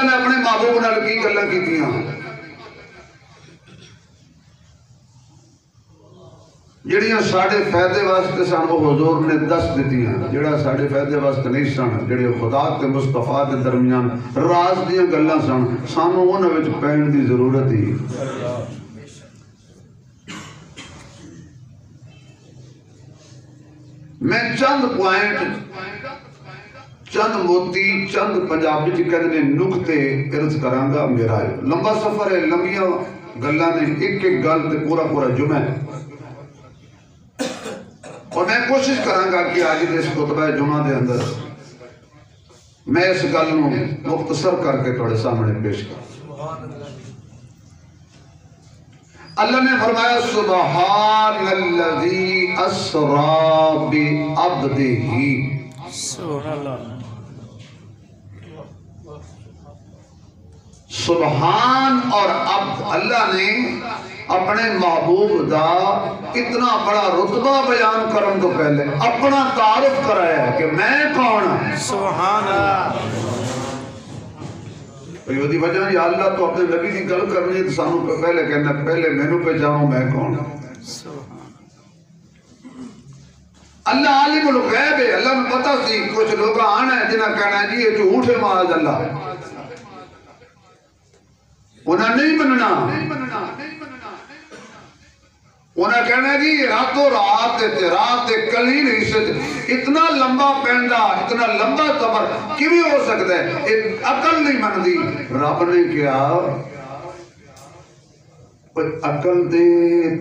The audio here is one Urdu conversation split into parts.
اللہ نے اپنے محبوب نال کی گلاں کیتیاں جڑیاں ساڑے فائدے واسطے سن وہ حضور نے دس دیتیاں جڑا ساڑے فائدے واسطے نہیں سن جڑے خدا تے مصطفیٰ دے درمیان راز دیاں گلاں سن سانوں انہاں وچ پہن دی ضرورت ہی میں چند پوائنٹ چند موتی چند پنجابی جی کہتے ہیں نکتے عرض کرانگا میرا ہے لمبا سفر ہے لمبیاں گلاں نے ایک ایک گل تے پورا پورا جمعہ ہے اور میں کوشش کرانگا کہ آج اس خطبہ جمعہ دے اندر میں اس گل نو مختصر کر کے تھوڑے سامنے پیش کروں اللہ نے فرمایا سبحان الذی اسرا بعبدہ سبحان اللہ سبحان اور عبد اللہ نے اپنے محبوب دا اتنا بڑا رتبہ بیان کرن تو پہلے اپنا تعارف کرایا ہے کہ میں کون ہوں سبحان اللہ یہ دی وجہ یا اللہ تو اپنے نبی دی گل کرنی ہے تو سانوں پہلے کہنا پہلے مینوں پہ جاؤں میں کون ہوں اللہ عالم الغیب ہے اللہ میں پتہ سی کچھ لوگ آنا ہے جنہاں کہنا ہے جی یہ جھوٹ ہے معاذ اللہ انہاں نہیں مننا انہاں کہنا جی راتوں رات کلیل حصے اتنا لمبا پینڈا اتنا لمبا تبر کیویں ہو سکتا ہے ایک عقل نہیں مندی رب نے کیا عقل دے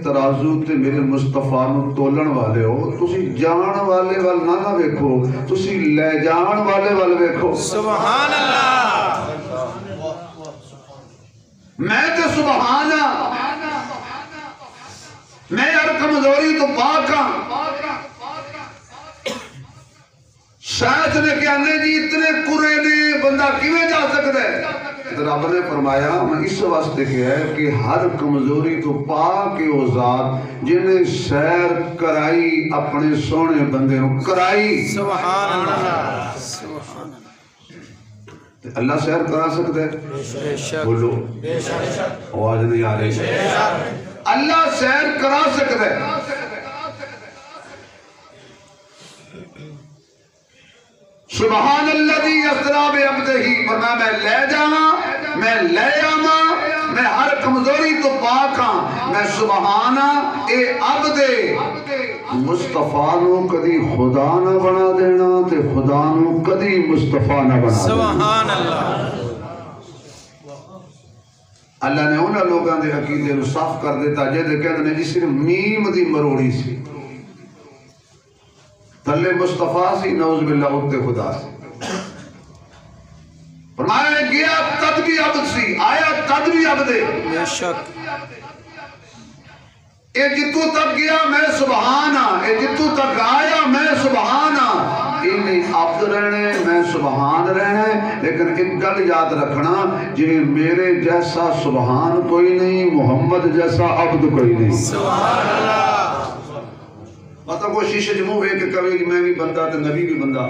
ترازو تے میرے مصطفیٰ نو تولن والے ہو تسی جان والے وال نہ ویکھو تسی لے جان والے وال ویکھو سبحان اللہ میں تے سبحان میں ہر کمزوری تو پاک ہاں شاید نے کہنے جی اتنے کرے نے بندہ کیویں جا سکتا ہے رب نے فرمایا میں اس واسطے کیا ہے کہ ہر کمزوری تو پاک او ذات جنہیں سیر کرائی اپنے سونے بندے نو کرائی سبحان اللہ سبحان اللہ اللہ سیر کرا سکتا ہے بولو آواز نہیں آ رہی اللہ سیر کرا سکتا ہے سبحان الذی اسری بعبدہ فرمایا میں لے جاواں میں لے آواں میں ہر کمزوری تو پاک ہاں میں سبحانہ اے عبد مصطفیٰ نو کدی خدا نہ بنا دینا تے خدا نو کدی مصطفیٰ نہ بنا دینا سبحان اللہ اللہ نے انہاں لوگاں دے عقیدے نو صاف کر دیتا جے کہندے نے جی صرف میم دی مروڑی سی تھلے مصطفیٰ سی نعوذ باللہ اتے خدا سی فرمایا گیا تد بھی عبد سی آیا تد بھی عبد بے شک اے جتو تک گیا میں سبحانہ اے جتو تک آیا میں سبحانہ انہیں عبد رہنے میں سبحان رہنے لیکن ایک گل یاد رکھنا جنہیں میرے جیسا سبحان کوئی نہیں محمد جیسا عبد کوئی نہیں سبحان اللہ مطلب وہ شیشے جمعہ ہوئے کہ کبھی میں بھی بندہ تے نبی بھی بندہ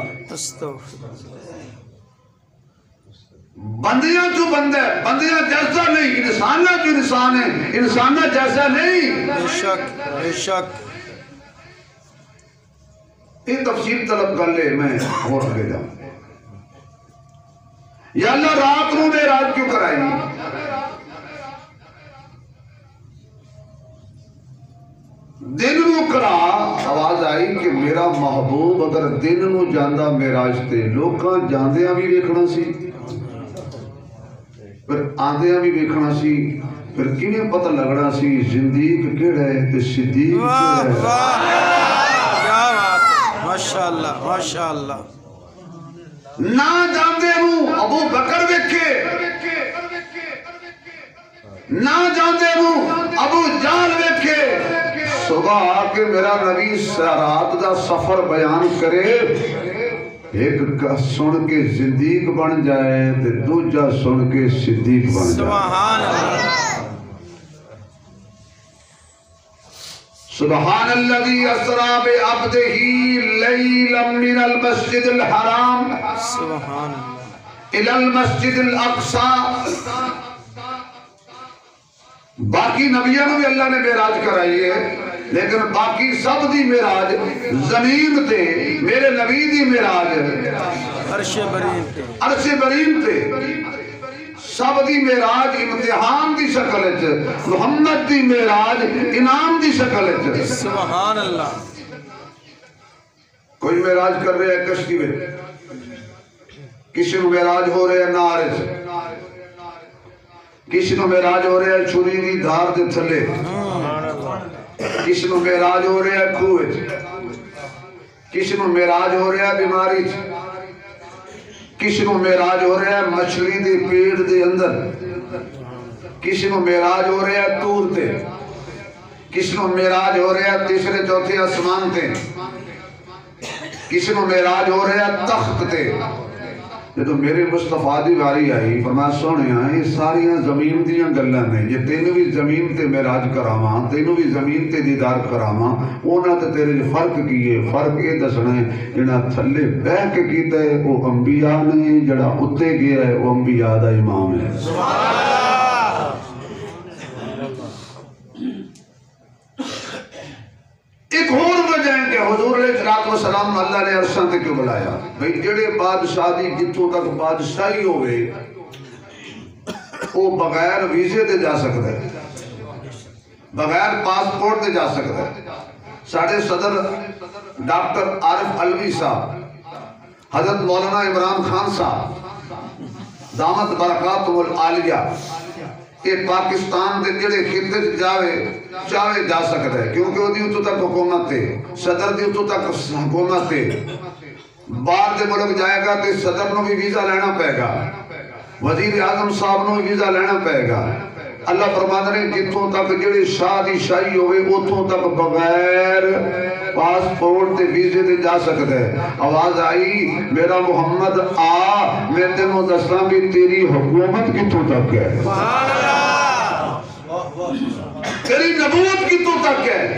بندیاں تو بندہ ہے بندیاں جیسا نہیں انسانہ جو انسان ہے انسانہ جیسا نہیں بے شک بے شک یہ تفصیل طلب کر لے میں اور آگے جاؤں یا اللہ رات نو دے رات کیوں کرائی دن نو کرا آواز آئی کہ میرا محبوب اگر دن نو جاندہ معراج تے لوکاں جاندیاں بھی دیکھنا سی پھر آندیاں بھی دیکھنا سی پھر کیوں پتہ لگنا سی زندیق کیڑا ہے تے صدیق کیڑا ہے کیا بات ہے ماشاءاللہ ماشاءاللہ نہ جاندے نو ابو بکر ویکھے نہ جاندے نو ابو جہل ویکھے صبح آکے میرا نبی رات دا سفر بیان کرے ایک سن کے صدیق بن جائے تے دوجہ سن کے صدیق بن جائے سبحان اللہ سبحان الذی اسری بعبدہ لیلا من المسجد الحرام سبحان اللہ الی المسجد الاقصی، باقی نبیوں بھی اللہ نے معراج کرائی ہے، لیکن باقی سب دی معراج زمین تے، میرے نبی دی معراج عرش برین تے، سب دی معراج امتحان دی شکل وچ، محمد دی معراج انعام دی شکل وچ۔ سبحان اللہ۔ کوئی معراج کر رہا ہے کشتی میں، کسی کو معراج ہو رہا ہے نار وچ، کسی کو معراج ہو رہا ہے چھری دی دھار دے تھلے، کسی کو معراج ہو رہا ہے کھوہ وچ، کسی کو معراج ہو رہا ہے بیماری وچ، کسی کو معراج ہو رہا ہے مچھلی دے پیٹ دے اندر، کسی کو معراج ہو رہا ہے تور تے، کسی کو معراج ہو رہا ہے تیسرے چوتھے آسمان تے، کسی کو معراج ہو رہا ہے تخت تے۔ جدو میرے مصطفیٰ دی واری آئی فرمایا سونیا یہ ساریاں زمین دیاں گلاں نے، یہ تینوں بھی زمین تے معراج کراواں، تینوں بھی زمین تے دیدار کراواں، اونا تے تیرے جو فرق کیے، فرق یہ دسنا ہے جڑا تھلے بہ کے کیتا ہے وہ انبیاء نے، جڑا اتے گیا ہے وہ انبیاء دا امام ہے۔ سبحان اللہ۔ ایک اور وجہ ہے کہ حضور علیہ السلام اللہ نے عرشاں تے کیوں بلایا؟ بھئی جڑے بادشاہ دی جتوں تک بادشاہی ہوئے وہ بغیر ویزے تے جا سکتا ہے، بغیر پاسپورٹ تے جا سکتا ہے۔ ساڑھے صدر ڈاکٹر عارف علوی صاحب، حضرت مولانا عمران خان صاحب دامت برکاتہ العالیہ، کہ پاکستان دے جڑے خطے چاہے جا سکتا ہے، کیونکہ وہ دی اتو تک حکومت ہے، صدر دی اتو تک حکومت ہے، باہر دے ملک جائے گا تے صدر نو بھی ویزا لینا پائے گا، وزیر اعظم صاحب نو بھی ویزا لینا پائے گا۔ اللہ فرماتا ہے جتوں تک جڑے شاہ دی شاہی ہوئے اتوں تک بغیر پاسپورٹ تے ویزے تے جا سکتا ہے۔ آواز آئی میرا محمد آ، میں تینوں دسنا بھی تیری حکومت کتوں تک ہے، تیری نبوت کتوں تک ہے،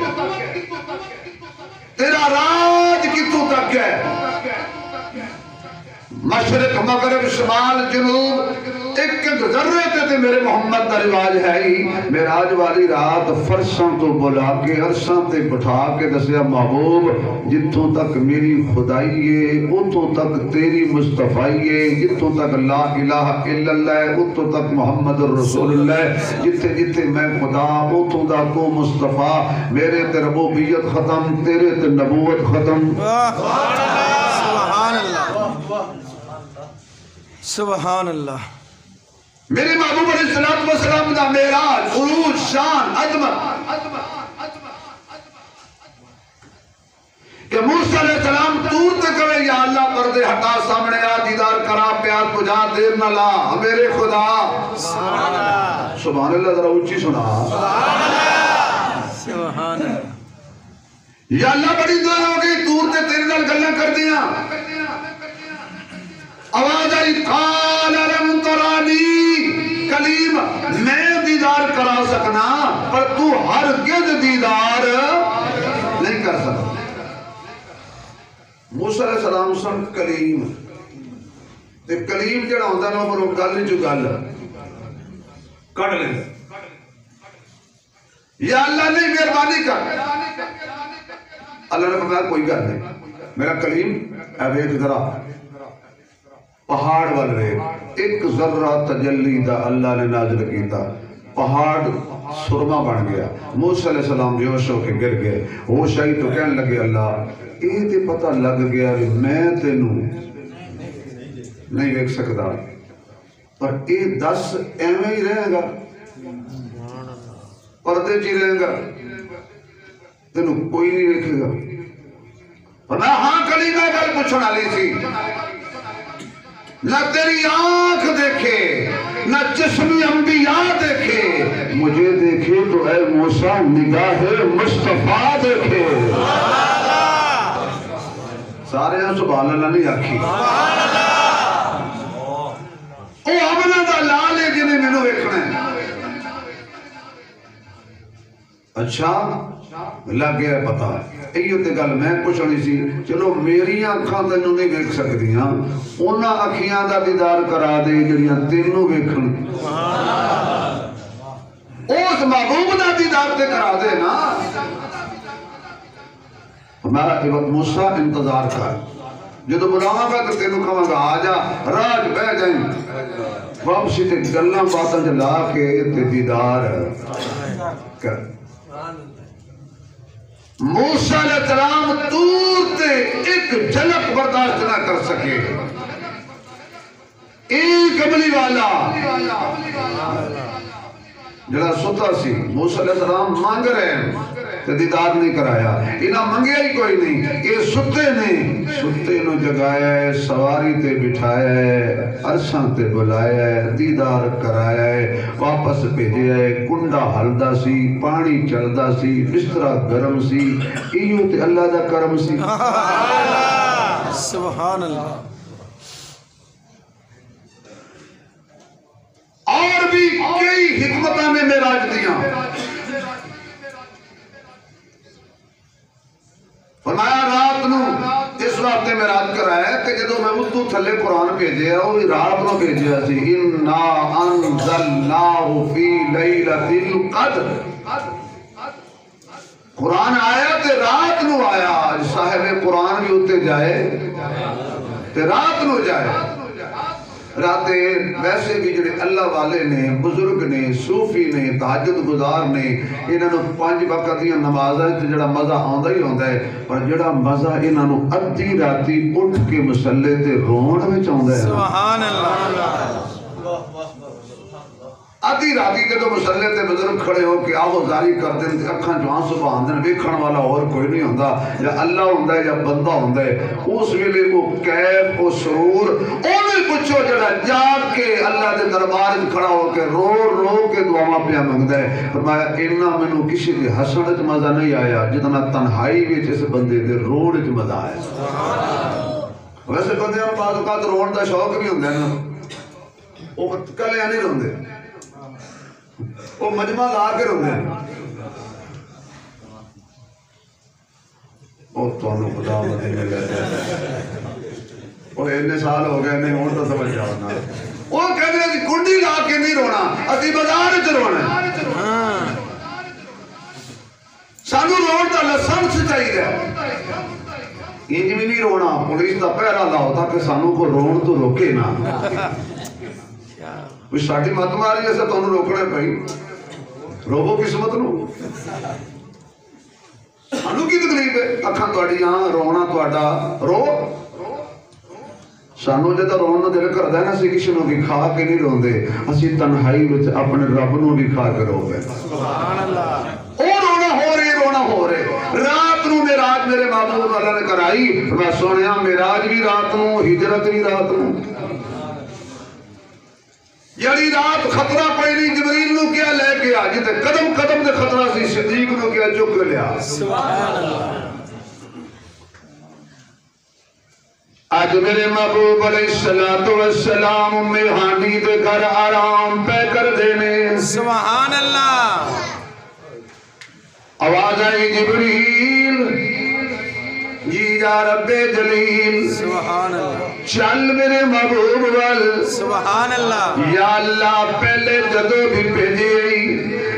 تیرا راج کتوں تک ہے، مشرق مغرب شمال جنوب ایک ذرے تے میرے محمد دا رواج ہے ہی۔ معراج والی رات فرشاں تو بلا کے عرشاں تے بٹھا کے دسیا محبوب جتوں تک میری خدائی ہے اتوں تک تیری مصطفیٰ ہے، جتوں تک لا الہ الا اللہ ہے اتوں تک محمد رسول اللہ، جتھے جتھے میں خدا اتوں دا تو مصطفیٰ، میرے تے ربوبیت ختم تیرے تے نبوت ختم۔ سبحان اللہ، سبحان اللہ۔ میرے محبوب علیہ السلام دا معراج، عروج، شان، عظمت کہ موسیٰ علیہ السلام دور تک کہے یا اللہ پردے ہٹا سامنے آ دیدار کرا پیار پجا دیر نہ لا میرے خدا۔ سبحان اللہ، سبحان اللہ، ذرا اونچی سنا سبحان اللہ، سبحان اللہ۔ یا اللہ بڑی دعا ہو گئی دور تے تیرے نال گلاں کر دیا، آواز آئی قال لم ترانی، کلیم میں دیدار کرا سکنا پر تو ہرگز دیدار نہیں کر سکتا۔ موسیٰ علیہ السلام سن کلیم تے کلیم جڑا ہوندا نا پر گل نہیں جو گل کٹ لے یا اللہ نے مہربانی کر، اللہ نے فرمایا کوئی گل نہیں، میرا کلیم اے ویکھ ذرا پہاڑ وال ویکھ، ایک ذرہ تجلی دا اللہ نے نازل کیتا، پہاڑ سرما بن گیا، موسیٰ علیہ السلام بیہوش ہو کے گر گئے، ہوش آئی تو کہنے لگے اللہ یہ تے پتہ لگ گیا کہ میں تینوں نہیں ویکھ سکتا، پر یہ دس ایویں ہی رہے گا، پردے چی رہے گا، تینوں کوئی نہیں ویکھے گا۔ فرمایا ہاں کلیمہ گل پوچھن والی سی، نہ تیری آنکھ دیکھے نہ چشم انبیاء دیکھے، مجھے دیکھے تو اے موسیٰ نگاہ مصطفیٰ دیکھے۔ سارے ہیں سبحان اللہ نہیں آکھی، او امنہ دا لال جنہیں میں نے ویکھنا ہے۔ اچھا لگ گیا پتا ایو تے گل میں پوچھنی سی چلو میری اکھاں تینوں نہیں ویکھ سکدیاں انہاں اکھیاں دا دیدار کرا دے جڑیاں تینوں ویکھن اس محبوب دا دیدار تے کرا دے نا ہمارا موسیٰ انتظار کر جدو بلاواں گا تو تینوں کہاں گا آجا راج بہ جائیں واپسی تے گلاں باتاں جلا کے تے دیدار کر موسیٰ علیہ السلام دور تے ایک جھلک برداشت نہ کر سکے ایک عملی والا جڑا ستا سی موسیٰ علیہ السلام مانگ رہے ہیں تے دیدار نہیں کرایا انہاں منگیا ہی کوئی نہیں یہ ستے نو جگایا ہے سواری تے بٹھایا ہے عرشاں تے بلایا ہے دیدار کرایا ہے واپس بھیجیا ہے کنڈا ہلدا سی پانی چلدا سی بسترا گرم سی ایو تے اللہ دا کرم سی سبحان اللہ اور بھی کئی حکمتاں نے معراج دیاں فرمایا رات نو اس واسطے معراج کرایا ہے کہ جدو میں اتو تھلے قرآن بھیجیا وہ بھی رات نو بھیجیا سی انا انزلناہ فی لیلۃ القدر قرآن آیا تے رات نو آیا صاحب قرآن بھی اتے جائے تے رات نو جائے راتے ویسے بھی جڑے اللہ والے نے بزرگ نے صوفی نے تہجد گزار نے انہاں نوں 5 وقت دی نمازاں تے جڑا مزہ آندا ہی ہوندا ہے پر جڑا مزہ انہاں نوں ادھی راتی اٹھ کے مصلے تے رون وچ آندا ہے سبحان اللہ ادھی راتی جدوں مصلے تے بزرگ کھڑے ہو کے آہو زاری کر دین تے اکھاں چوں آنسو بہاندے ویکھن والا اور کوئی نہیں ہوندا یا اللہ ہوندا ہے یا بندہ ہوندا ہے اس ویلے وہ کیف او سرور اوویں پوچھو جڑا جاگ کے اللہ دے دربار وچ کھڑا ہو کے رو رو کے دعاواں پیا منگدا ہے فرمایا انہاں مینوں کسی دے ہسن وچ مزہ نہیں آیا جتنا تنہائی وچ اس بندے دے رون وچ مزہ آیا ویسے بندیاں نوں بعض اوقات رون دا شوق بھی ہوندا ہے نا او کلیاں نہیں روندے وہ مجمع لا کے روندے وہ تانوں خدا مدینے لے وہ اتنے سال ہو گئے نہیں ہون تو سمجھ جاؤ نا وہ کہتے ہیں کنڈی لا کے نہیں رونا اسی بازار وچ رونا سانو رون دا لائسنس چاہیے انج بھی نہیں رونا پولیس دا پہرا لاؤ تاکہ سانو کو رون تو روکے نا کوئی ساڑھی مت ماری ایسا تو انہوں روکنے پہی روبو قسمت نو سانو کی تکلیف ہے اکھاں توڑی یہاں رونا توڑا رو سانو جتا رونا دل کر دینا سی کسی نو بھی کھا کے نہیں رون دے اسی تنہائی وچ اپنے رب نو بھی کھا کے رو گے سبحان اللہ او رونا ہو رہے رات نو معراج میرے محبوب اللہ نے کرائی میں سنیا معراج بھی رات نو ہجرت بھی رات نو یعنی رات خطرہ کوئی نہیں جبریل نو کیا لے گیا جتے قدم قدم دے خطرہ سی صدیق نو کیا چک لیا سبحان اللہ آج میرے محبوب علیہ السلام میہانی دے گھر آرام پہ کر دینے سبحان اللہ آواز آئی جبریل جی جا رب جلیل سبحان اللہ چل میرے محبوب وال سبحان اللہ یا اللہ پہلے جدو بھی بھیجی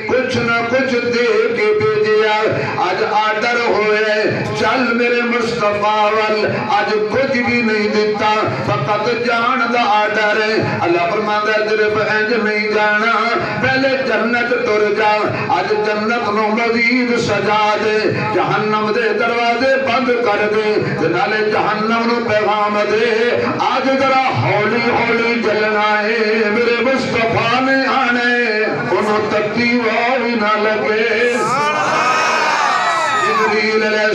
کچھ نہ کچھ دے کے بھیجیا آج آڈر ہوئے چل میرے مصطفیٰ وال آج کچھ بھی نہیں دیتا فقط جان دا آڈر ہے اللہ فرماتا ہے صرف انج نہیں جانا پہلے جنت تر جا آج جنت نو مزید سجا دے جہنم دے دروازے بند کر دے جنالے جہنم نو پیغام دے آج ذرا ہولی ہولی جلنا ہے میرے مصطفیٰ نے آنے انہوں تکتی واوی نہ لگے جبریل علیہ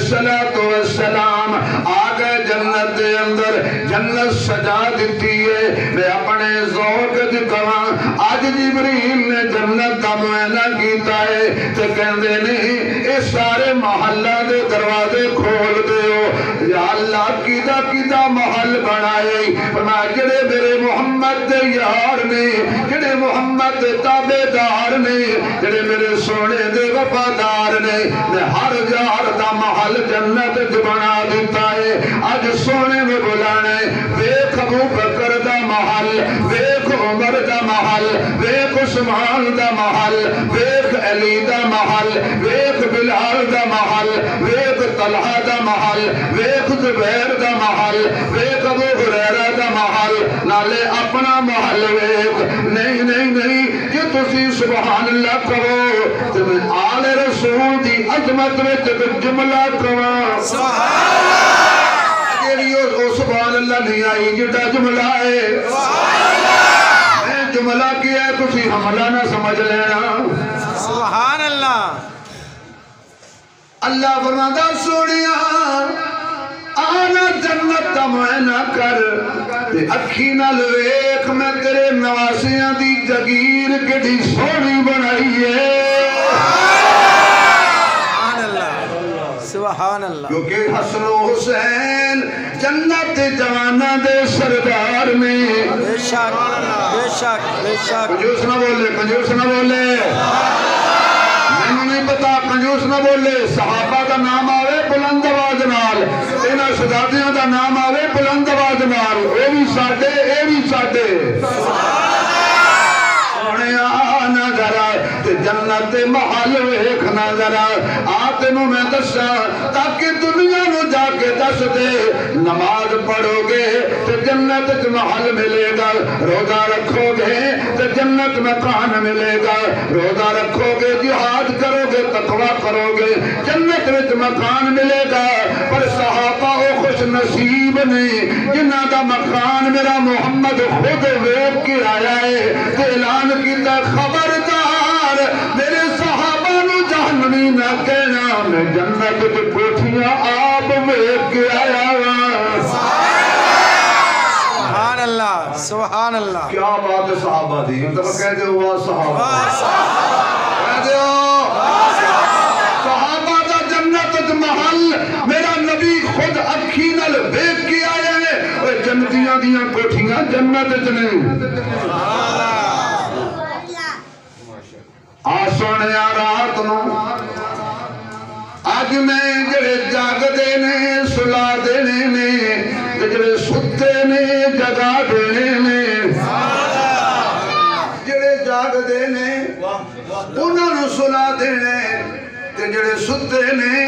السلام آگے جنت دے اندر جنت سجا دیتی ہے میں اپنے ذوق دکھاواں آج جبریل نے جنت دا معائنہ کیتا ہے تے کہندے نہیں اے سارے محلہ دے دروازے کھول دیو یا اللہ کیدا محل بنائے فرمایا جڑے میرے محمد دے یار نے جڑے محمد دے تابعدار نے جڑے میرے سونے دے وفادار نے ہر یار دا محل جنت وچ بنا دیتا ہے اج سونے نے بلانا ویکھ ابو بکر دا محل ویکھ عمر دا محل ویکھ عثمان دا محل ویکھ علی دا محل ویکھ بلال دا محل ویکھ طلحہ دا محل ویکھ زبیر دا محل ویکھ ابو ہریرہ دا محل نالے اپنا محل ویکھ نہیں نہیں نہیں یہ تسی سبحان اللہ کرو تو میں آل رسول دی عظمت میں تک جملہ کہاں سبحان اللہ جیڑی او سبحان اللہ نہیں آئی جڑا جملہ ہے میں جملہ کیا ہے تسی حملہ نہ سمجھ لینا سبحان اللہ اللہ فرماتا سونیا آنا جنت دا معائنہ کر تے اکھی نال ویکھ میں تیرے نواسیاں دی جگیر کیڑی سونی بنائی ہے سبحان اللہ سبحان اللہ کیونکہ حسن و حسین جنت جوانہ دے سردار میں بے شک بے شک بے شک کنجوس نہ بولے کنجوس نہ بولے میں نہیں پتا کنجوس نہ بولے صحابہ دا نام آوے بلند آواز نال انہاں شہزادیاں دا نام آوے بلند آواز نال اے بھی ساڈے اے بھی ساڈے سونے آنا ذرا تے جنت محل ویکھنا ذرا آ تینوں میں دسا تاکہ دنیا نو جا کے دس دے نماز پڑھو گے تے جنت وچ محل ملے گا روزہ رکھو گے تے جنت مکان ملے گا روزہ رکھو گے جہاد کرو گے تقوی کرو گے جنت وچ مکان ملے گا پر صحابہ او خوش نصیب نہیں جنہاں دا مکان میرا محمد خود ویکھ کے آیا ہے تے اعلان کیتا خبردار میرے صحابہ نو جہنمی نہ کہنا میں جنت کی کوٹھیاں آپ ویکھ کے آیا ہوں سبحان اللہ سبحان اللہ کیا بات ہے صحابہ دی مطلب کہہ دے ہوا صحابہ کہہ دے صحابہ دا جنت محل میرا نبی خود اکھی نال ویکھ کے آیا ہے اور جنتیاں دیاں کوٹھیاں جنت وچ نہیں سونے رات نو اج میں جڑے جاگ دینے سلا دینے نے جڑے ستے نے جگا دینے نے جڑے جاگ دینے انہاں نو سلا دینے تے جڑے ستے نے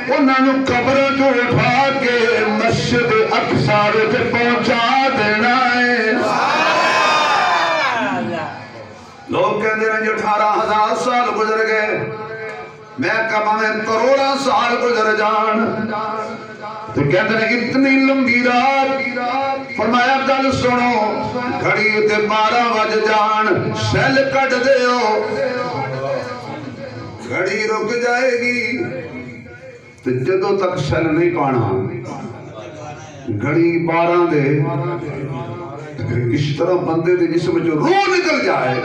انہاں نو قبر جو اٹھا کے مسجد اقصی تے پہنچا دینا ہے لوگ کہتے ہیں جو 18,000 سال گزر گئے میں کہا میں کروڑا سال گزر جان تو کہتے ہیں اتنی لمبی رات فرمایا گل سنو گھڑی تے 12 بج جان سیل کٹ دے ہو گھڑی رک جائے گی تو جدوں تک سیل نہیں پانا گھڑی 12 دے اس طرح بندے دے جسم جو روح نکل جائے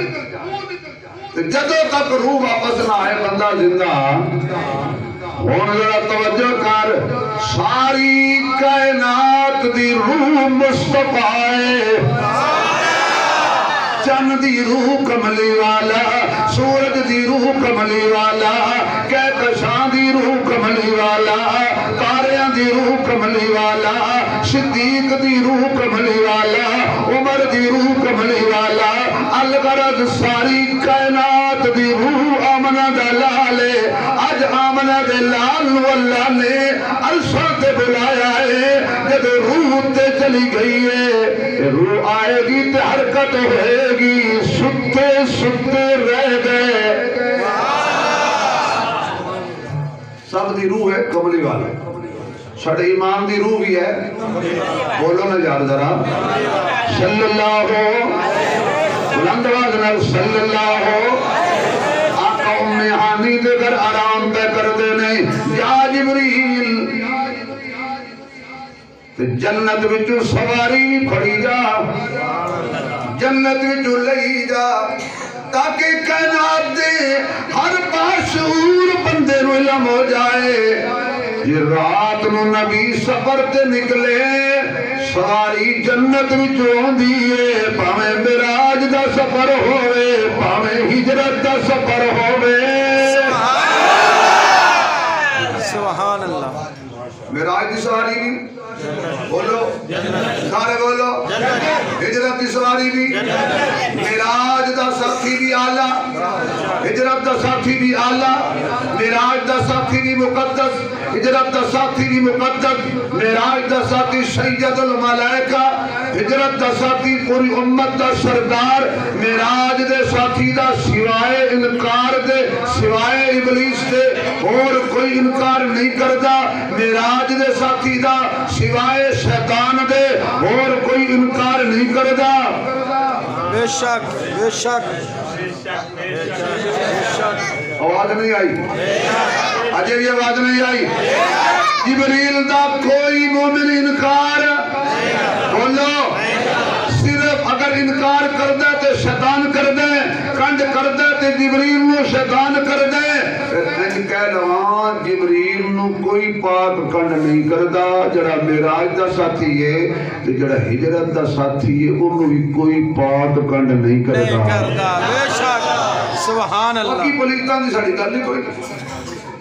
جدوں تک روح واپس نہ آئے بندہ زندہ ہون ذرا توجہ کر ساری کائنات دی روح مصطفیٰ ہے چند دی روح کملی والا سورج دی روح کملی والا کہکشاں دی روح کملی والا تاریاں دی روح کملی والا صدیق دی روح کملی والا عمر دی روح کملی والا الغرض ساری کائنات دی روح آمنہ دا لالے اج آمنہ دے لال واللہ نے عرشہ تے بلایا ہے جب روح تے چلی گئی ہے روح آئے گی تے حرکت ہوئے گی ستے ستے رہ گئے سب دی روح ہے کملی والا ساڑھے ایمان دی روح بھی ہے بولو نا یار ذرا صلی اللہ بلند آواز نال صلی اللہ آقا ام ہانی دے گھر آرام پہ کر دینے یا جبریل جنت وچو سواری پھڑی جا جنت وچو لئی جا تاکہ کائنات دے ہر باشعور بندے نو علم ہو جائے یہ رات نو نبی سفر تے نکلے ساری جنت وچوں ہوندی ہے پاویں معراج دا سفر ہوئے پاویں ہجرت دا سفر ہوئے سارے بولو ہجرت کی سواری بھی معراج دا ساتھی بھی آلہ ہجرت دا ساتھی بھی آلہ معراج دا ساتھی بھی مقدس ہجرت دا ساتھی بھی مقدس معراج دا ساتھی سید الملائکہ ہجرت دا ساتھی پوری امت دا سردار معراج دے ساتھی دا سوائے انکار دے سوائے ابلیس دے اور کوئی انکار نہیں کردا معراج دے ساتھی دا سوائے شیطان دے اور کوئی انکار نہیں کردا بے شک بے شک آواز نہیں آئی اجے بھی آواز نہیں آئی جبریل دا کوئی مومن انکار بولو صرف اگر انکار کر دے تو شیطان کر دے کنڈ کر دے تو جبریل نو شیطان کر دے پھر کہہ لواں جبریل نو کوئی پاک کنڈ نہیں کردا جڑا معراج دا ساتھی ہے تو جڑا ہجرت دا ساتھی ہے انہوں بھی کوئی پاک کنڈ نہیں کردا بے شک سبحان اللہ باقی پولیساں دی ساڈی گل نہیں کوئی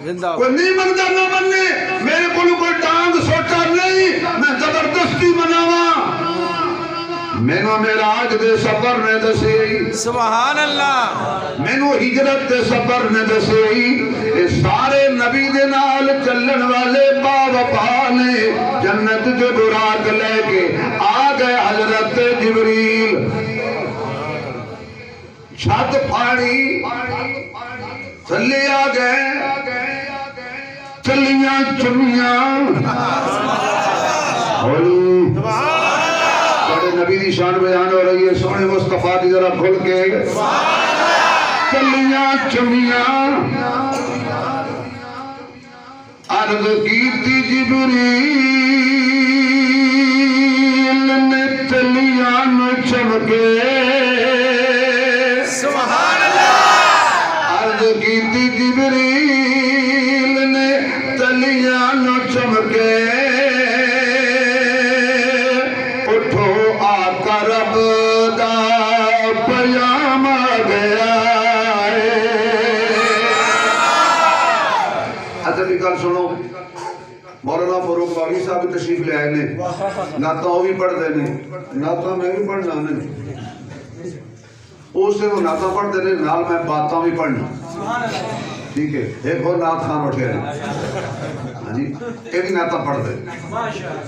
زندہ کوئی نہیں منتا نہ مننے میرے کو کوئی ٹانگ سوٹا نہیں میں زبردستی مناواں مینو معراج دے سفر نے دسے سبحان اللہ مینو ہجرت دے سفر نے دسے اے سارے نبی دے نال چلن والے با وفا نے جنت جو براق لے کے آ گئے حضرت جبریل چھت پھاڑی تھلے آ گئے چلیاں چمیاں بڑے نبی دی شان بیان ہو رہی ہے سونے مصطفیٰ دی ذرا کھل کے چلیاں چمیاں عرض کیتی جبریل نے چلیاں نو چمکے سبحان اللہ عرض کیتی جبریل نے تلیاں نو چمکے اٹھو آقا رب دا پیام گیا اچھا بھی کل سنو مولانا فاروق باغی صاحب تشریف لے آئے نے نہ تو وہ بھی پڑھ دینے نہ تو میں بھی پڑھنا انہیں اس سے وہ نعتاں پڑھتے ہیں نال میں باتاں بھی پڑھنا ٹھیک ہے ایک اور نعت خان اٹھے ہیں جی یہ بھی نعتاں پڑھتے ہیں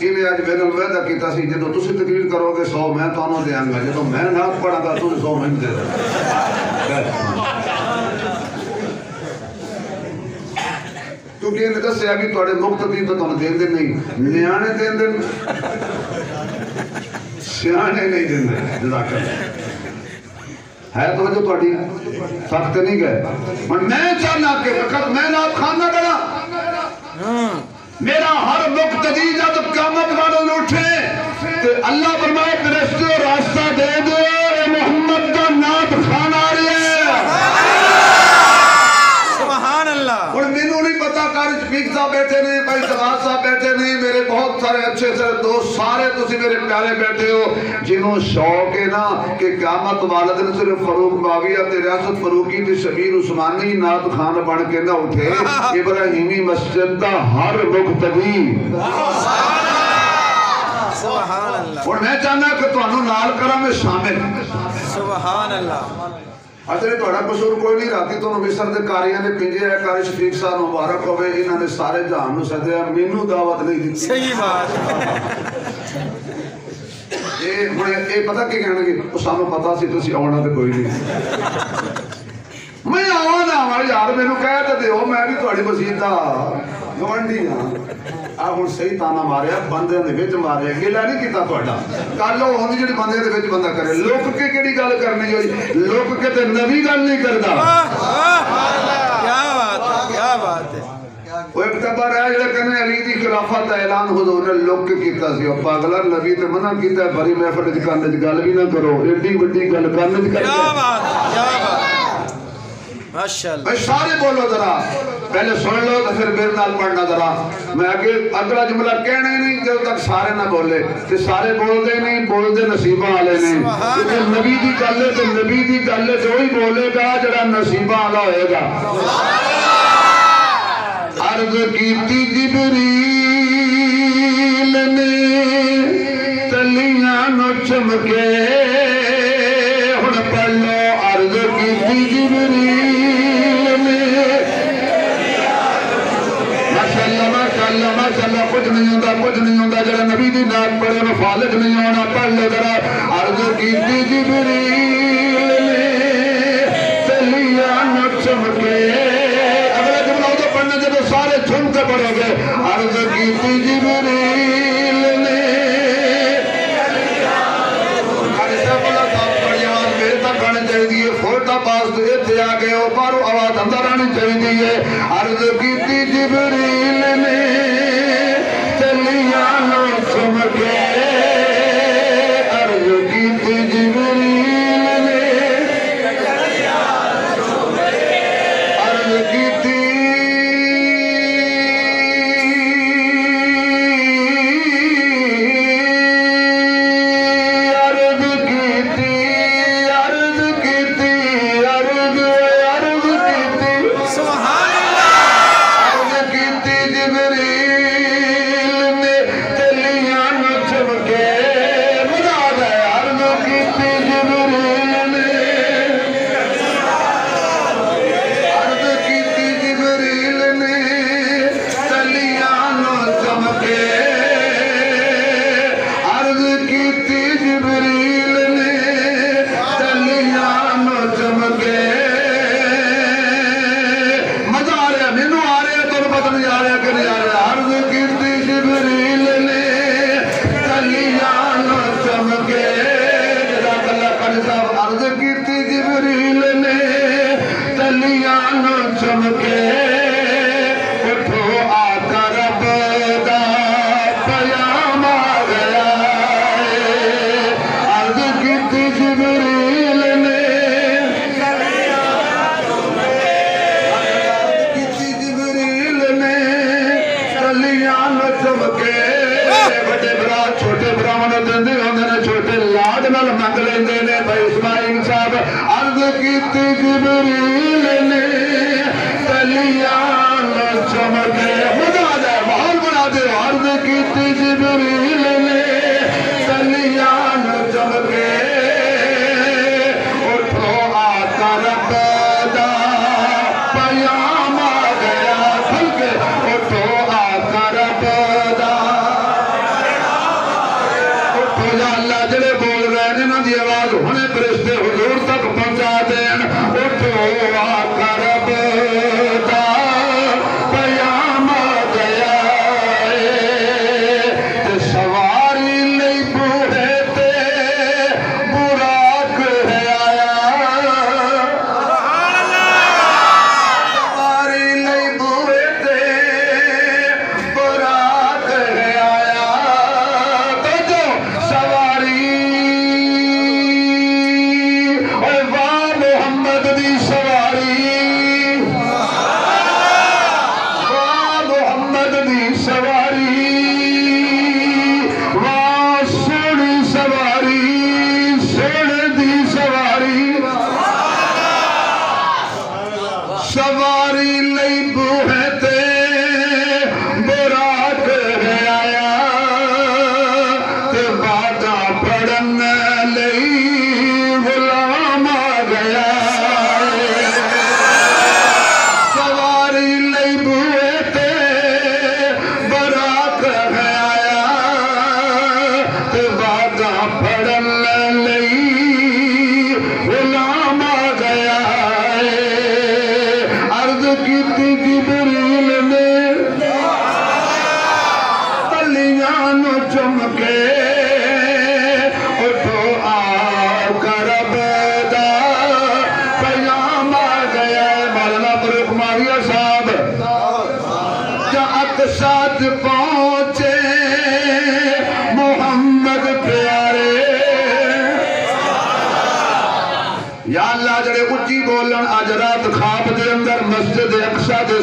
انہیں آج میرے وعدہ کیتا سی جدو تسی تقریر کرو گے 100 میں تو انہوں دے آنگا جدو میں نعت پڑھا گا تو 100 میں دے دے کیونکہ یہ دس سے ابھی توڑے مقتدی تو تم دین دے نہیں نیانے دین دے سیانے نہیں دین دے جزاک اللہ ہے تو جو توڑی سخت نہیں گئے میں چاہنا کہ فقط میں نات خانہ کرا میرا ہر مقتدی جب قیامت والوں اٹھے تو اللہ فرمائے فرشتے راستہ دے دو محمد کا نات خانہ آ رہی ہے سبحان اللہ اور میں نے نہیں پتا کارج پیک صاحب بیٹھے نہیں بھائی سواد صاحب بیٹھے نہیں میرے بہت سارے اچھے سے دوست سارے تسی میرے پیارے بیٹھے ہو جنہوں شوق ہے نا کہ قیامت والدن صرف فاروق باغیہ تے ریاست فاروقی تے شبیر عثمانی نات خان بن کے نہ اٹھے ابراہیمی مسجد دا ہر مقتدی سبحان اللہ اور میں چاہنا کہ تو انہوں نال کرا میں شامل سبحان اللہ اچھے توڑا قصور کوئی نہیں راتی تو مصر دے کاریاں نے پنجے ہے کاری شفیق صاحب مبارک ہوئے انہوں نے سارے جہان نو سدے ہیں مینوں دعوت نہیں دیتی صحیح بات یہ پتہ کہ کہنے گے وہ سانو پتا سی تو سی آونا تے کوئی نہیں میں آوانا ہمارے یار میں نو کہتے دے ہو میں بھی توڑی بسیطہ گوانڈی ہاں آپ ہوں صحیح تانا مارے بندے دے وچ مارے گلا نہیں کیتا توڑا کالو ہوندی جڑی بندے دے وچ بندہ کرے لوک کے کیڑی گل کرنی ہوئی لوک کے تے نبی گل نہیں کردا کیا بات ہے کیا بات ہے وہ ایک تبار ہے جڑا کہنے علی دی خلافت اعلان حضور نے لوک کے کیتا سی اور پاگلا نبی تے منع کیتا ہے بھری محفل وچ کرنے وچ گل بھی نہ کرو ایڈی بڑی گل کرنے وچ کیا بات کیا بات ماشاءاللہ میں سارے بولو ذرا پہلے سن لو تو پھر میرے نال پڑھنا ذرا میں آگے اگلا جملہ کہنے نہیں جب تک سارے نہ بولے کہ سارے بول دے نہیں بول دے نصیبہ والے نہیں کیونکہ نبی دی گل ہے تو نبی دی گل ہے جو ہی بولے گا جڑا نصیبہ والا ہوئے گا عرض کیتی جبریل نے چمکے ہن پڑھو عرض کی جبریل نے ماشاءاللہ کچھ نہیں ہوتا جڑا نبی دی نات پڑھے میں فالج نہیں ہونا پڑھ لے ذرا عرض کی جبریل نے تلیاں چمکے اگلا جملہ تو پڑھنے جب سارے جھوم کے پڑھو گے عرض کی جبریل نے چاہیے فوٹا پاس اتنے آ گئے باہروں آواز اندر آنی چاہیے عرض کی جبریل نے چلیاں نو چمکے عرض کی جبریل نے عرض کی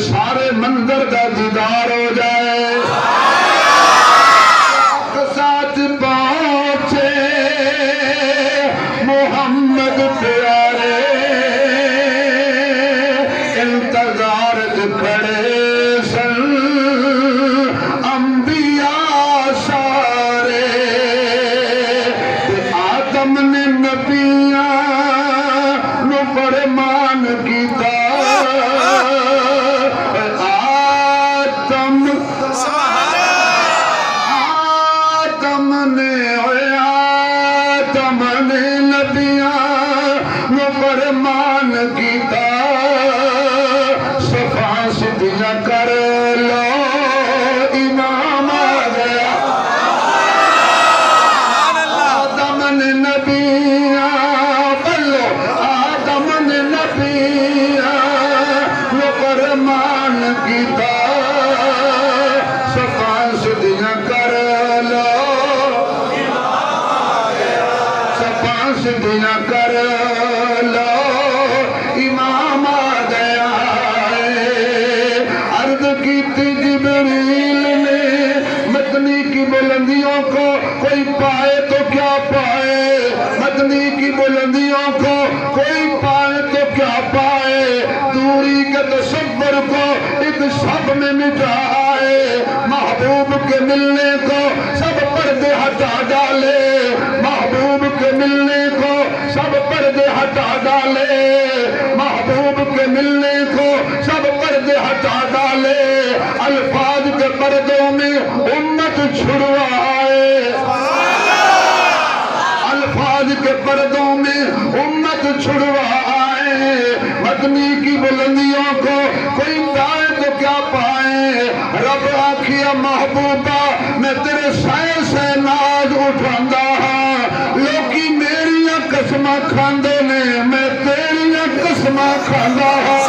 سارے منظر کا دیدار ہو جائے ساتھ پہنچے محمد پیارے انتظار کھڑے سن انبیاء سارے فرمان کیتا آدم نے نبیاں نو فرمان کیتا صفا سدیاں کر لو امام آ گیا آدم نے نبیاں بلو آدم نے نبیاں نو فرمان کیتا صفا سدیاں کر لو دیا کر لو امام آ گیا عرض کی جبریل نے مدنی کی بلندیوں کو کوئی پائے تو کیا پائے مدنی کی بلندیوں کو کوئی پائے تو کیا پائے دوری کے تصور کو ایک شب میں مٹائے محبوب کے ملنے کو سب پردے ہٹا ڈالے محبوب کے ملنے کو سب پردے ہٹا ڈالے محبوب کے ملنے کو سب پردے ہٹا ڈالے الفاظ کے پردوں میں امت چھڑوائے الفاظ کے پردوں میں امت چھڑوائے مدنی کی بلندیوں کو کوئی پائے تو کیا پائے رب آکھیا محبوبہ میں تیرے سائے سے ناز اٹھاندہ ہاں لوکی میریاں قسمہ کھاندے نے میں تیریاں قسمہ کھاندہ ہاں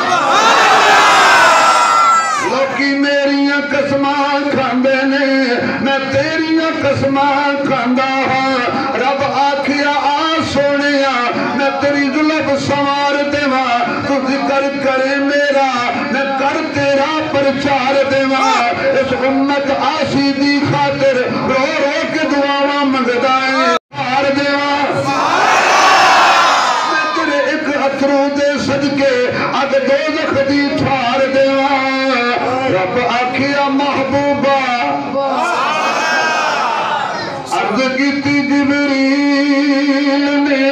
لوکی میریاں قسمہ کھاندے نے میں تیریاں قسمہ کھاندہ ہاں رب آکھیا آ سونیا میں تیری ظلم سوار دیواں تو ذکر کرے میرا میں کر تیرا پرچار دیواں اس امت آسی دی خاطر رو رو کے دعاواں منگدائیں پار دیواں میں تیرے ایک اترو دے صدقے اگ دوزخ دی ٹھار دیواں رب آکھیا محبوبہ عرض کیتی جبریل نے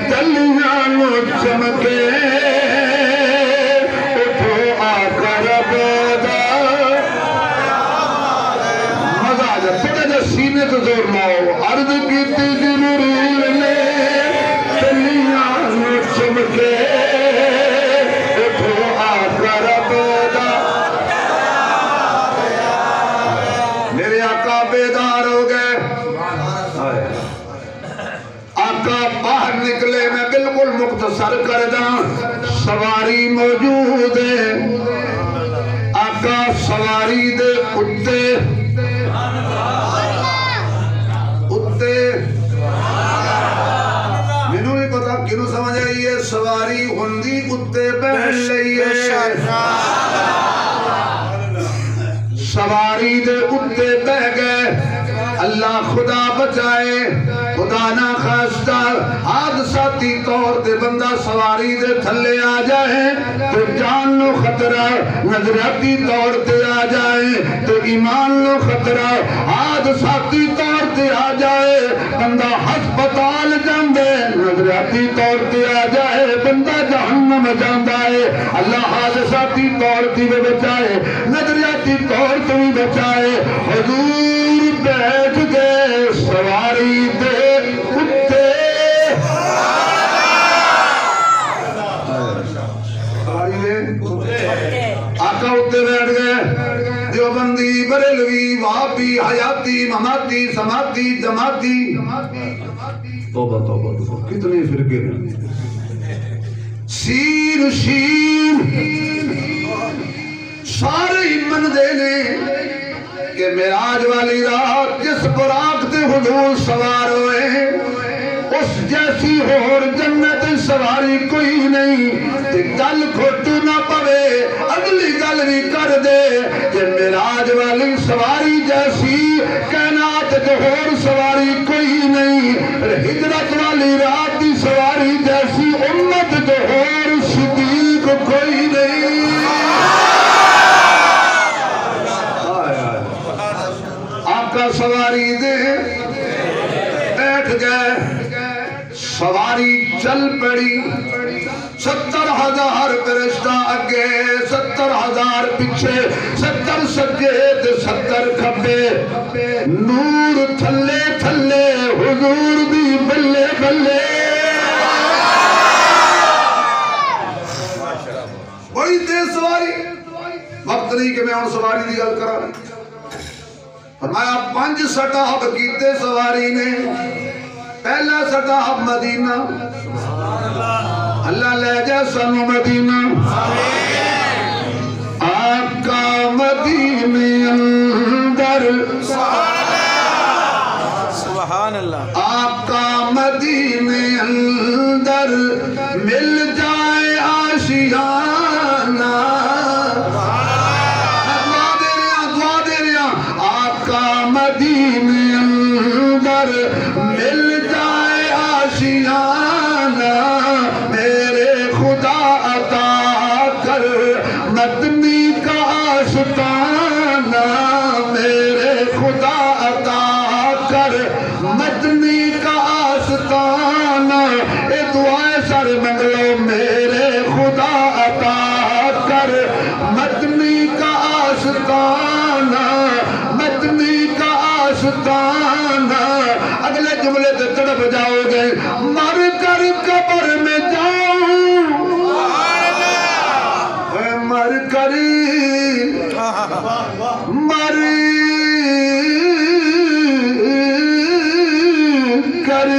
تلیاں نو چمکے اٹھو آقا رب دا مزہ آ جائے تھوڑا جا سینے تو زور لاؤ عرض کیتی جبریل نے تلیاں نو چمکے اٹھو آقا رب دا میرے آقا بیدار ہو گئے آقا باہر نکلے میں بالکل مختصر کر داں سواری موجود ہے آقا سواری دے اتے مینوں نہیں پتا کنوں سمجھ آئیے سواری ہندی اتے بیٹھ لئیے سواری دے اتے بہ گئے اللہ خدا بچائے خدا نہ خواستہ حادثاتی طور تے بندہ سواری دے تھلے آ جائے تو جان نو خطرہ نظریاتی طور تے آ جائے تو ایمان نو خطرہ حادثاتی طور تے آ جائے بندہ ہسپتال جاندے نظریاتی طور تے آ جائے بندہ جہنم جاندہ ہے اللہ حادثاتی طور تے بھی بچائے نظریاتی طور تے بھی بچائے حضور بیٹھ گئے سواری دے اتے آقا اتے بیٹھ گئے دیوبندی بریلوی وہابی حیاتی مماتی سماتی جماتی توبہ توبہ کتنے فرقے ہیں سیر شیر سارے من دینے کہ معراج والی رات جس براق تے حضور سوار ہوئے اس جیسی اور جنت سواری کوئی نہیں تے گل کھوٹو نہ پوے اگلی گل بھی کر دے کہ معراج والی سواری جیسی کائنات تے اور سواری کوئی نہیں ہجرت والی رات دی سواری جیسی امت تے اور صدیق کوئی نہیں سواری دے بیٹھ گئے سواری چل پڑی 70,000 فرشتہ اگے 70,000 پیچھے 70 سجے تے 70 کھبے نور تھلے تھلے حضور دی بلے بلے بڑی تیز سواری وقت نہیں کہ میں ان سواری دی گل کرا فرمایا 5 سٹاپ کیتے سواری نے پہلا سٹاپ مدینہ اللہ لے جا سنو مدینہ آپ کا مدینے اندر سبحان اللہ آپ کا مدینے اندر مل جائے آشیانہ دعا دے رہا آپ کا مدینے اندر مل جائے آشیانہ میرے خدا عطا کر مدنی کا آشتانہ میرے خدا عطا کر مدنی کا آشتانہ اے دعائیں سر منگلو میرے خدا عطا کر مدنی کا آشتانہ مدنی کا آشتانہ اگلے جملے سے تڑپ جاؤ گے مر کر قبر میں جاؤں مر کر مر کر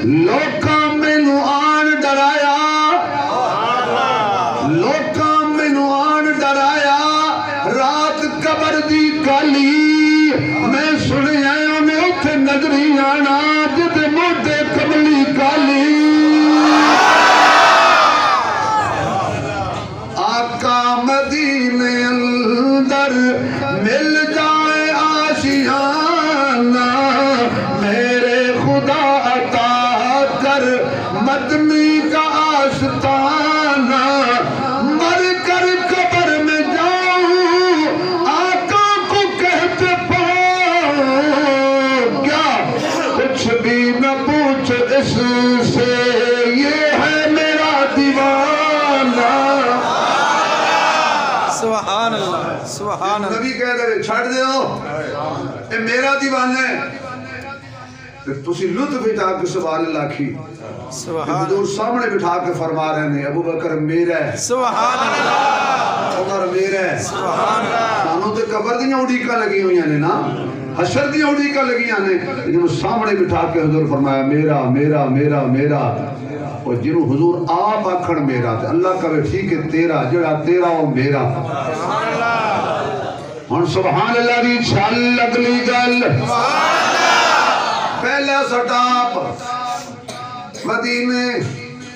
لوکاں مینوں آن ڈرایا لوکاں مینوں آن ڈرایا رات قبر دی کالی میں سنیا انہیں اتھے نظری آنا جد موٹے کملی کالی آقا مدینے اندر مل جائے آشیانہ میرے خدا عطا کر مدنی کا آشتانہ مر کر قبر میں جاؤں آقا کو کہتے پاؤں کیا کچھ بھی نہ پوچھ اس سے یہ ہے میرا دیوانہ سبحان اللہ سبحان اللہ نبی کہہ دے چھڑ دے ہو اے میرا دیوانہ ہے تسی لطف بٹھا کے سبحان اللہ کی سبحان حضور سامنے بٹھا کے فرما رہے ہیں ابو بکر میرا ہے سبحان اللہ عمر میرا ہے سبحان اللہ سانوں تے قبر دیاں اڑیکاں لگی ہوئی ہیں نا حشر دیاں اڑیکاں لگی ہیں لیکن سامنے بٹھا کے حضور فرمایا میرا میرا میرا میرا اور جنہوں حضور آپ آکھن میرا تے اللہ کہے ٹھیک ہے تیرا جڑا تیرا وہ میرا ہن سبحان اللہ دی چھل اگلی گل پہلا سٹاپ مدینے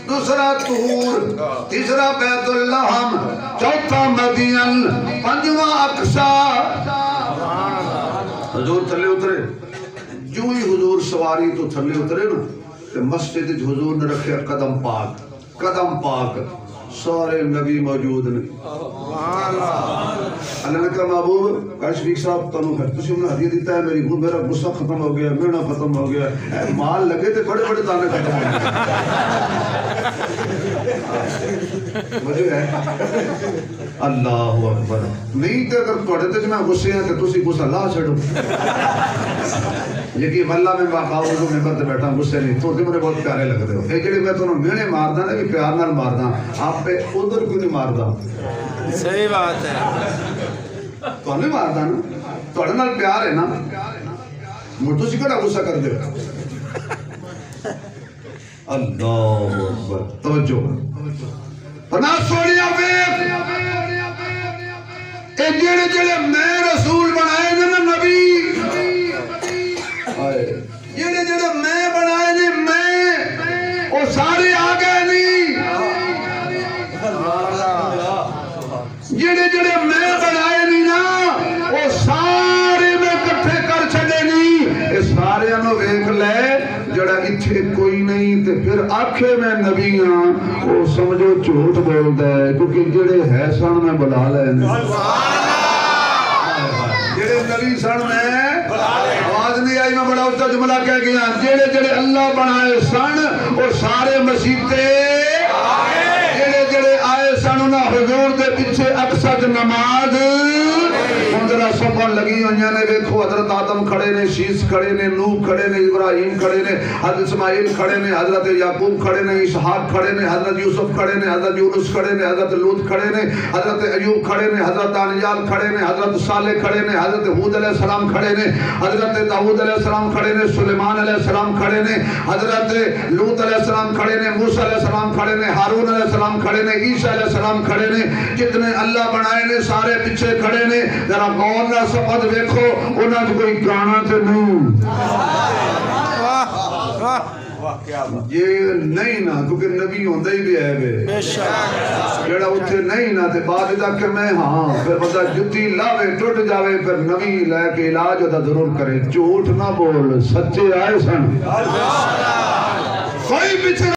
دوسرا طور تیسرا بیت اللحم چوتھا مدین پنجواں اقصا حضور تھلے اترے جو ہی حضور سواری تو تھلے اترے نا کہ مسجد حضور نے رکھے قدم پاک سارے نبی موجود نے اللہ نے کہا محبوب شفیق صاحب تنو ہے تسی انہیں ہدیہ دیتا ہے میرا غصہ ختم ہو گیا میرا ختم ہو گیا مال لگے تھے بڑے بڑے دانے ختم ہو گئے مجھے ہے اللہ اکبر نہیں تے اگر توڑے تے میں غصے ہیں کہ تسی غصہ لا چھڑو یقین اللہ میں باقاؤ کو ممبر تے بیٹھا غصے نہیں تو مجھے بہت پیارے لگ رہے ہو اے جڑے میں تانوں مینے ماردا نا کہ پیار نال ماردا آپ پہ ادھر کیوں نہیں ماردا صحیح بات ہے تو نہیں ماردا نا تھوڑے نال پیار ہے نا مجھ تسی کیڑا غصہ کر دے اللہ اکبر توجہ بنا سونیا ویکھ اے جڑے جڑے میں رسول بنائے نا نبی جڑے جڑے میں بنائے نے میں وہ سارے آ گئے نہیں جڑے جڑے میں بنائے نہیں نا وہ سارے میں کٹھے کر چھڑے نہیں یہ سارے انہوں ایک لے جڑا اتھے کوئی نہیں تے پھر آکھے میں نبی ہاں وہ سمجھو جھوٹ بولتا ہے کیونکہ جڑے ہے سن میں بلا لے جڑے نبی سن میں آواز نہیں آئی بھائی میں بڑا اس کا جملہ کہہ گیا جڑے جڑے اللہ بنائے سن اور سارے مسیتے جڑے جڑے آئے سن انہاں حضور دے پیچھے اقصد نماز ذرا سبن لگی ہوئی نے دیکھو حضرت آدم کھڑے نے شیس کھڑے نے نوح کھڑے نے ابراہیم کھڑے نے حضرت اسماعیل کھڑے نے حضرت یعقوب کھڑے نے اسحاق کھڑے نے حضرت یوسف کھڑے نے حضرت یونس کھڑے نے حضرت لوط کھڑے نے حضرت ایوب کھڑے نے حضرت دانیال کھڑے نے حضرت صالح کھڑے نے حضرت ہود علیہ السلام کھڑے نے حضرت داؤد علیہ السلام کھڑے نے سلیمان علیہ السلام کھڑے نے حضرت لوط علیہ السلام کھڑے نے موسیٰ علیہ السلام کھڑے نے ہارون علیہ السلام کھڑے نے عیسیٰ علیہ السلام کھڑے نے جتنے اللہ بنائے نے سارے پیچھے کھڑے نے ذرا غور نہ سبد دیکھو انہاں جو کوئی گانا تے نہیں یہ نہیں نا کیونکہ نبی ہوندے ہی بھی ہے بے جڑا اتھے نہیں نا تے بعد دا کہ میں ہاں پھر بندہ جتی لاوے ٹوٹ جاوے پھر نبی لے کے علاج ہوتا ضرور کرے جھوٹ نہ بول سچے آئے سن کوئی پیچھے